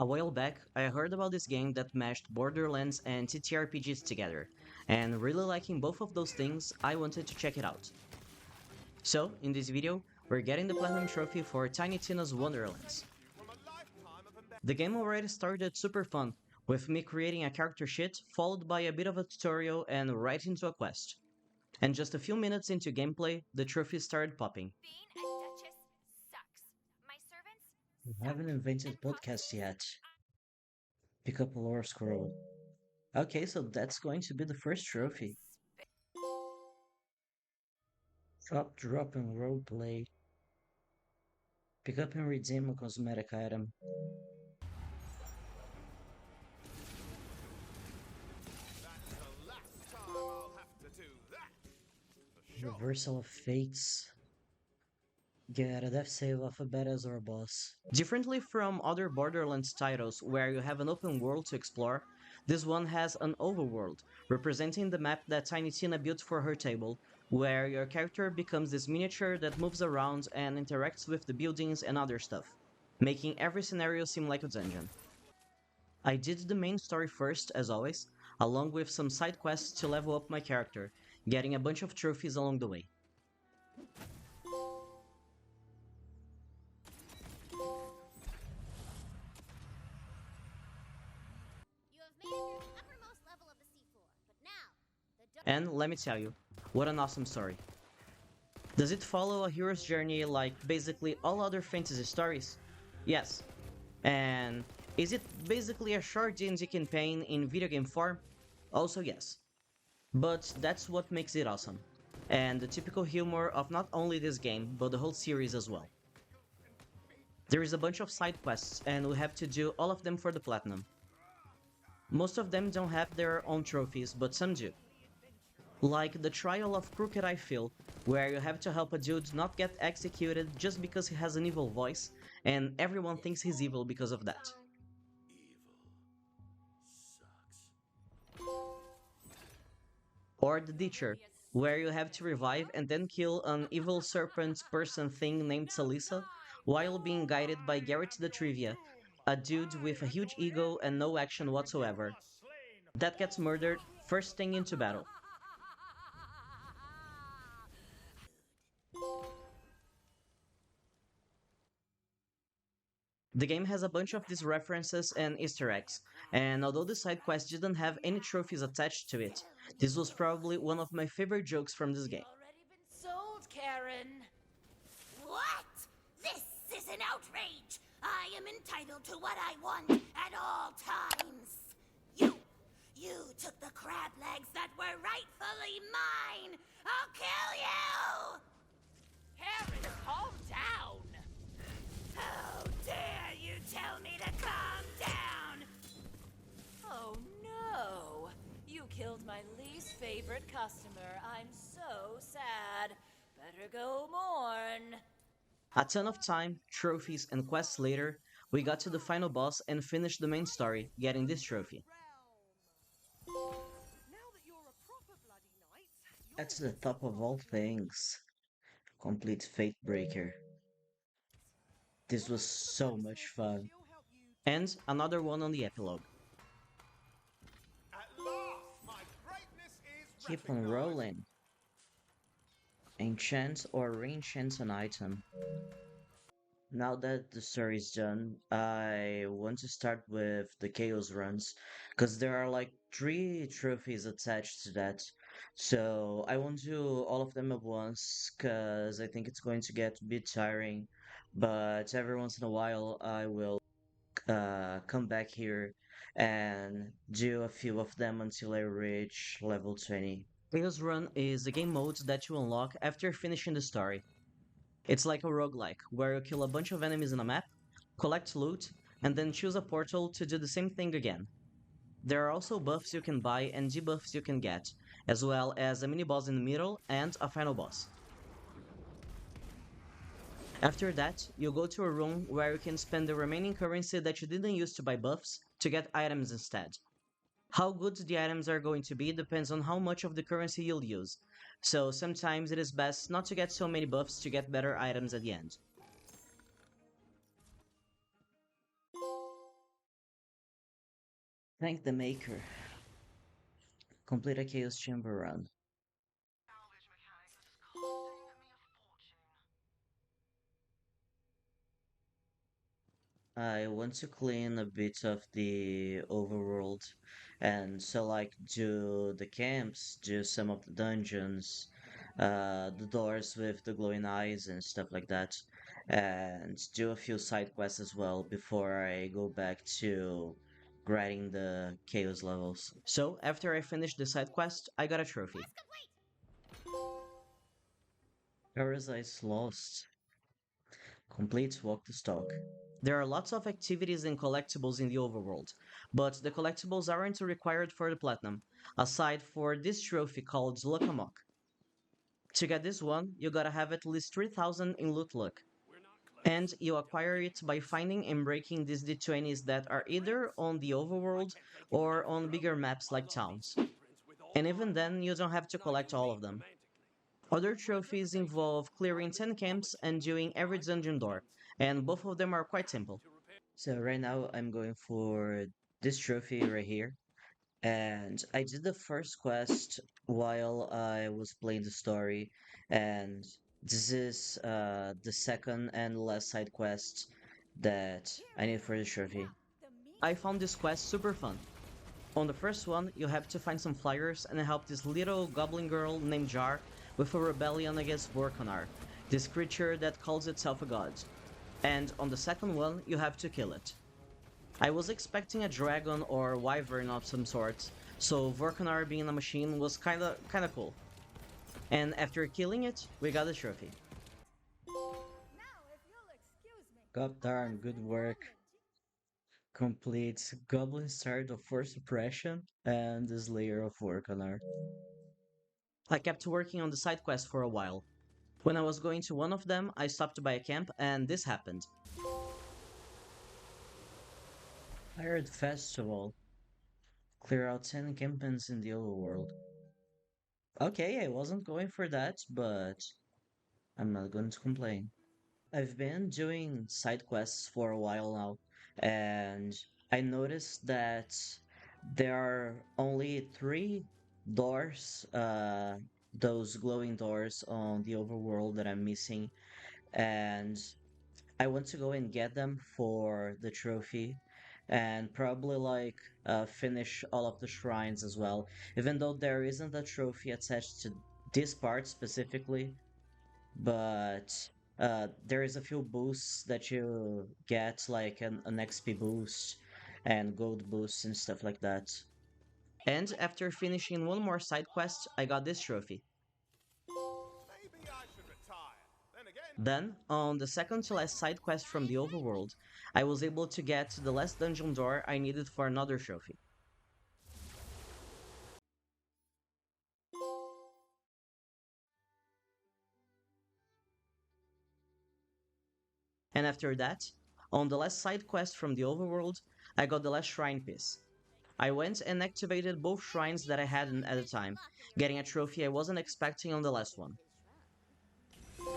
A while back, I heard about this game that mashed Borderlands and TTRPGs together, and really liking both of those things, I wanted to check it out. So, in this video, we're getting the Platinum Trophy for Tiny Tina's Wonderlands. The game already started super fun, with me creating a character sheet, followed by a bit of a tutorial and right into a quest. And just a few minutes into gameplay, the trophy started popping. Being a duchess sucks. My servants We suck. haven't invented And podcasts prostitutes. yet. Pick up a lore scroll. Okay, so that's going to be the first trophy. Drop, and roleplay. Pick up and redeem a cosmetic item. That's the last time I'll have to do that. For sure. Reversal of fates. Get a death save off a badass or a boss. Differently from other Borderlands titles where you have an open world to explore, this one has an overworld, representing the map that Tiny Tina built for her table, where your character becomes this miniature that moves around and interacts with the buildings and other stuff, making every scenario seem like a dungeon. I did the main story first, as always, along with some side quests to level up my character, getting a bunch of trophies along the way. You have made it to the uppermost level of the seafloor, but now And let me tell you, what an awesome story. Does it follow a hero's journey like basically all other fantasy stories? Yes. And is it basically a short D&D campaign in video game form? Also yes. But that's what makes it awesome. And the typical humor of not only this game, but the whole series as well. There is a bunch of side quests, and we have to do all of them for the platinum. Most of them don't have their own trophies, but some do. Like the trial of Crooked Eye Phil, where you have to help a dude not get executed just because he has an evil voice, and everyone thinks he's evil because of that. Or the Ditcher, where you have to revive and then kill an evil serpent person thing named Salissa, while being guided by Garrett the Trivia, a dude with a huge ego and no action whatsoever, that gets murdered first thing into battle. The game has a bunch of these references and Easter eggs, and although the side quest didn't have any trophies attached to it, this was probably one of my favorite jokes from this game. Already been sold, Karen. what? This is an outrage! I am entitled to what I want at all times. You took the crab legs that were rightfully mine. I'll kill you! Karen, calm down. How dare you tell me to calm down? Oh no. You killed my least favorite customer. I'm so sad. Better go mourn. A ton of time, trophies, and quests later, we got to the final boss and finished the main story, getting this trophy. That's the top of all things. Complete Fate Breaker. This was so much fun. And another one on the epilogue. At last, my greatness is Keep on recognized. rolling. Enchant or re-enchant an item. Now that the story is done, I want to start with the Chaos runs, because there are like 3 trophies attached to that. So I won't do all of them at once, because I think it's going to get a bit tiring. But every once in a while, I will come back here and do a few of them until I reach level 20. Chaos Run is a game mode that you unlock after finishing the story. It's like a roguelike, where you kill a bunch of enemies in a map, collect loot, and then choose a portal to do the same thing again. There are also buffs you can buy and debuffs you can get, as well as a mini boss in the middle and a final boss. After that, you go to a room where you can spend the remaining currency that you didn't use to buy buffs to get items instead. How good the items are going to be depends on how much of the currency you'll use, so sometimes it is best not to get so many buffs to get better items at the end. Thank the maker. Complete a Chaos Chamber run. I want to clean a bit of the overworld and so like do the camps, do some of the dungeons, the doors with the glowing eyes and stuff like that, and do a few side quests as well before I go back to grinding the chaos levels. So after I finished the side quest, I got a trophy. Parasites Lost. Complete Walk the Stalk. There are lots of activities and collectibles in the overworld, but the collectibles aren't required for the platinum, aside for this trophy called Luck Amok. To get this one, you gotta have at least 3000 in loot luck, and you acquire it by finding and breaking these D20s that are either on the overworld or on bigger maps like towns. And even then, you don't have to collect all of them. Other trophies involve clearing 10 camps and doing every dungeon door, and both of them are quite simple. So right now I'm going for this trophy right here. And I did the first quest while I was playing the story, and this is the second and last side quest that I need for the trophy. I found this quest super fun. On the first one, you have to find some flyers and help this little goblin girl named Jar with a rebellion against Vorkonar, this creature that calls itself a god. And on the second one, you have to kill it. I was expecting a dragon or wyvern of some sort, so Vorkonar being a machine was kinda cool. And after killing it, we got the trophy. God darn, good work. Complete Goblin Start of Force Suppression and the Slayer of Vorkonar. I kept working on the side quest for a while. When I was going to one of them, I stopped by a camp and this happened. Pirate Festival. Clear out 10 encampments in the overworld. Okay, I wasn't going for that, but I'm not going to complain. I've been doing side quests for a while now, and I noticed that there are only three doors, those glowing doors on the overworld that I'm missing, and I want to go and get them for the trophy and probably like finish all of the shrines as well. Even though there isn't a trophy attached to this part specifically, but there is a few boosts that you get, like an XP boost and gold boosts and stuff like that. And after finishing one more side quest, I got this trophy. Maybe I should retire. Then again, Then, on the second to last side quest from the overworld, I was able to get the last dungeon door I needed for another trophy. And after that, on the last side quest from the overworld, I got the last shrine piece. I went and activated both shrines that I hadn't at the time, getting a trophy I wasn't expecting on the last one. Known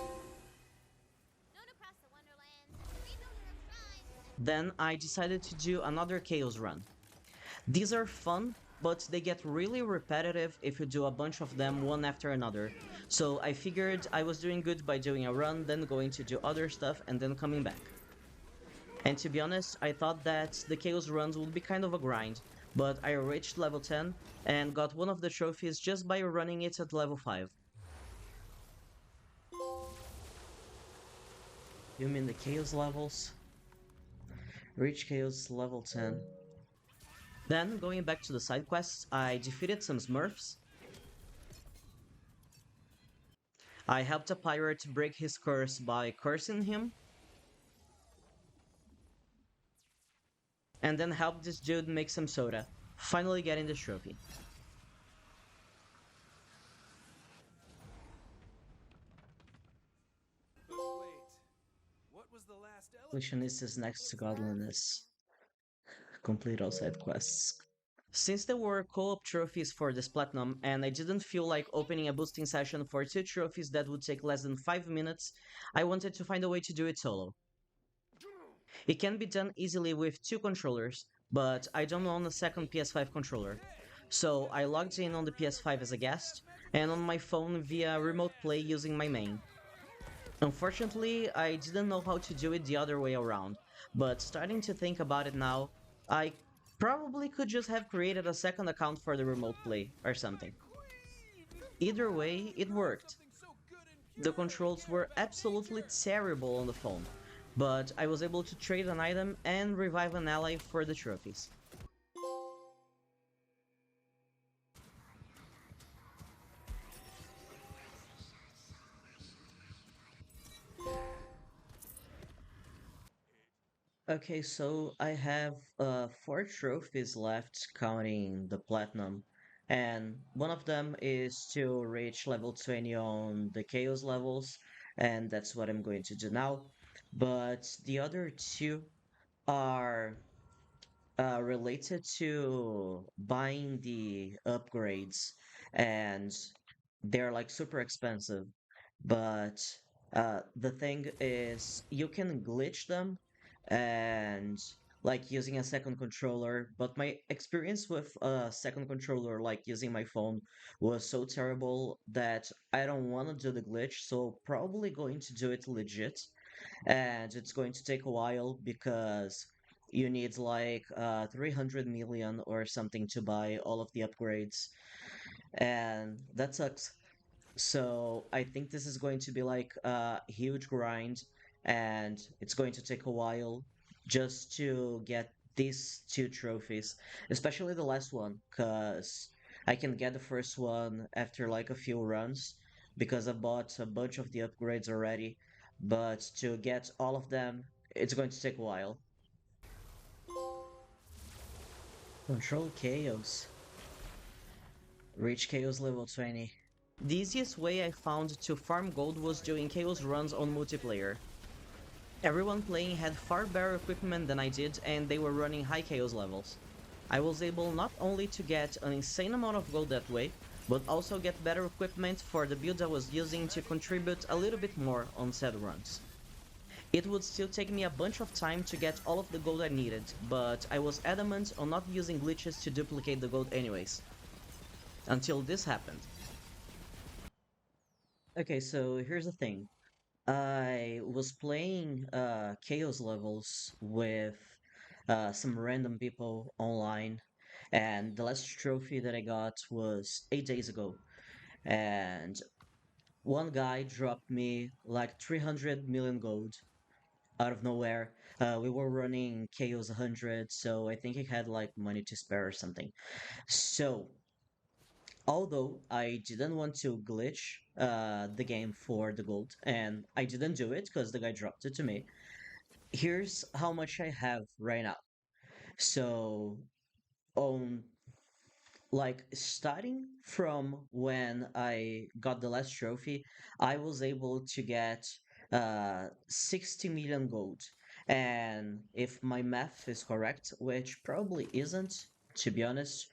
across the Wonderlands, rebuilder of shrines. Then I decided to do another Chaos run. These are fun, but they get really repetitive if you do a bunch of them one after another. So I figured I was doing good by doing a run, then going to do other stuff, and then coming back. And to be honest, I thought that the Chaos runs would be kind of a grind, but I reached level 10 and got one of the trophies just by running it at level 5. You mean the Chaos levels? Reach Chaos level 10. Then, going back to the side quests, I defeated some Smurfs. I helped a pirate break his curse by cursing him. And then helped this dude make some soda, finally getting the trophy. but wait. What was the last element? Completionist is next to godliness. Complete all side quests. Since there were co-op trophies for this platinum, and I didn't feel like opening a boosting session for 2 trophies that would take less than 5 minutes, I wanted to find a way to do it solo. It can be done easily with 2 controllers, but I don't own a second PS5 controller. So I logged in on the PS5 as a guest, and on my phone via remote play using my main. Unfortunately, I didn't know how to do it the other way around, but starting to think about it now, I probably could just have created a second account for the remote play or something. Either way, it worked. The controls were absolutely terrible on the phone, but I was able to trade an item and revive an ally for the trophies. Okay, so I have four trophies left counting the platinum, and one of them is to reach level 20 on the chaos levels, and that's what I'm going to do now. But the other two are related to buying the upgrades, and they're like super expensive. But the thing is, you can glitch them and like using a second controller. But my experience with a second controller, like using my phone, was so terrible that I don't want to do the glitch. So probably going to do it legit, and it's going to take a while because you need like 300 million or something to buy all of the upgrades, and that sucks. So I think this is going to be like a huge grind, and it's going to take a while just to get these two trophies, especially the last one, because I can get the first one after like a few runs because I bought a bunch of the upgrades already. But to get all of them, it's going to take a while. Control Chaos. Reach Chaos level 20. The easiest way I found to farm gold was doing Chaos runs on multiplayer. Everyone playing had far better equipment than I did, and they were running high Chaos levels. I was able not only to get an insane amount of gold that way, but also get better equipment for the build I was using to contribute a little bit more on said runs. It would still take me a bunch of time to get all of the gold I needed, but I was adamant on not using glitches to duplicate the gold anyways. Until this happened. Okay, so here's the thing. I was playing Chaos levels with some random people online, and the last trophy that I got was 8 days ago. And one guy dropped me like 300 million gold out of nowhere. We were running Chaos 100, so I think he had like money to spare or something. So, although I didn't want to glitch the game for the gold, and I didn't do it because the guy dropped it to me, here's how much I have right now. So, on like starting from when I got the last trophy, I was able to get 60 million gold. And if my math is correct, which probably isn't, to be honest,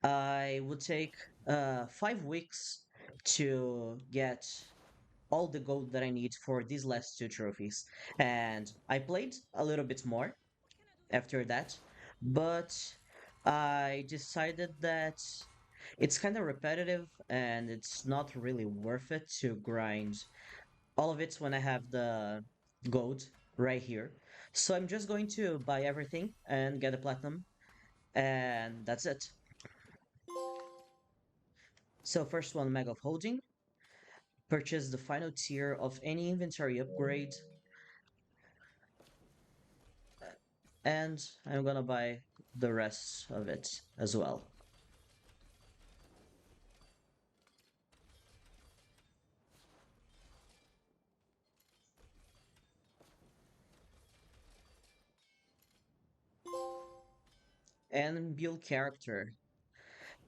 I would take 5 weeks to get all the gold that I need for these last two trophies. And I played a little bit more after that, but I decided that it's kind of repetitive and it's not really worth it to grind all of it when I have the gold right here. So I'm just going to buy everything and get a platinum, and that's it. So first one, Mag of Holding. Purchase the final tier of any inventory upgrade, and I'm gonna buy the rest of it as well. And build character.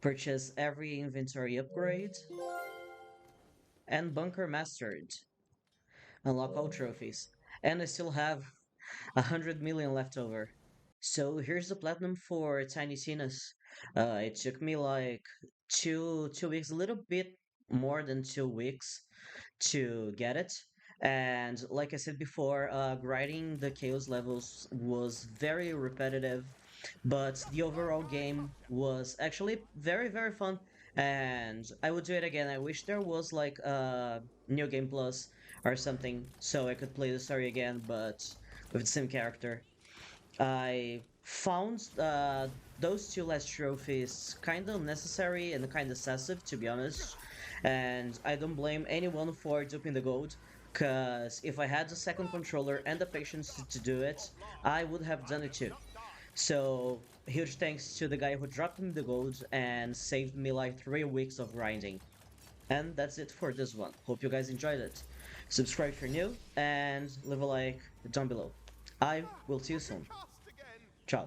Purchase every inventory upgrade, and bunker mastered. Unlock all trophies. And I still have 100 million left over. So here's the platinum for Tiny Tina's. It took me like two weeks, a little bit more than 2 weeks to get it. And like I said before, grinding the chaos levels was very repetitive. But the overall game was actually very, very fun, and I would do it again. I wish there was like a New Game Plus or something so I could play the story again, but with the same character. I found those two last trophies kind of necessary and kind of excessive, to be honest. And I don't blame anyone for duping the gold, because if I had a second controller and the patience to do it, I would have done it too. So, huge thanks to the guy who dropped me the gold and saved me like 3 weeks of grinding. And that's it for this one. Hope you guys enjoyed it. Subscribe if you're new and leave a like down below. I will see you soon. Cast again. Ciao.